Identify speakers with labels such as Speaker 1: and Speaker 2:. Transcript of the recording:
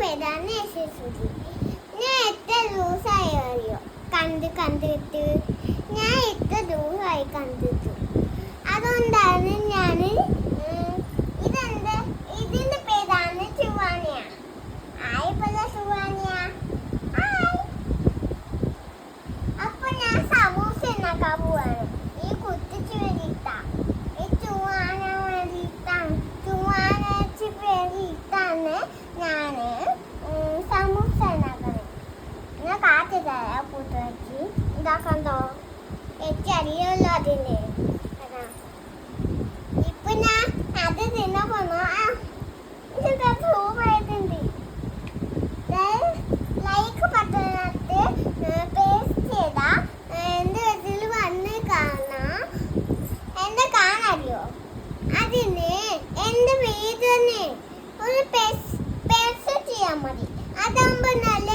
Speaker 1: പേരാണ് യശസ്വിനി. ഞാൻ എത്ര ദിവസമായി അറിയോ കണ്ടിട്ട്? ഞാൻ എത്ര ദിവസമായി കണ്ടിട്ട്. അതുകൊണ്ടാണ് ഞാൻ ഇതിന്റെ പേരാണ് ശിവാനിയ. ആയി പോലെ ശിവാനിയ. അപ്പൊ ഞാൻ സമൂസ ഉണ്ടാക്കാൻ പോവാണ്. ഈ കുത്തിച്ച് വേണ്ടിയിട്ടാണ്, ഈ ചുവാന വേണ്ടിയിട്ടാണ്, ചുവാനച്ച് വേണ്ടിയിട്ടാണ് ഞാൻ സമൂസ ഉണ്ടാക്കുന്നത്. ഞാൻ കാട്ടി തരാം. കൂട്ട് വെച്ച് ഇതാക്കണ്ടോ? എനിക്കറിയുമല്ലോ അതിന്. ഇപ്പൊ ഞാൻ അത് തിന്നാൻ പോണോ? ഇതൊക്കെ സൂപ്പറായിട്ടുണ്ട്. ലൈക്ക് ബട്ടണിനകത്ത് പേസ്റ്റ് ചെയ്താ എന്റെ ഇതിൽ വന്ന് കാണാം. എന്റെ കാണാറിയോ? അതിന് എന്റെ വീടിന് ഒരു പേസ്റ്റ് ചെയ്യാൻ മതി. അതാകുമ്പോ നല്ല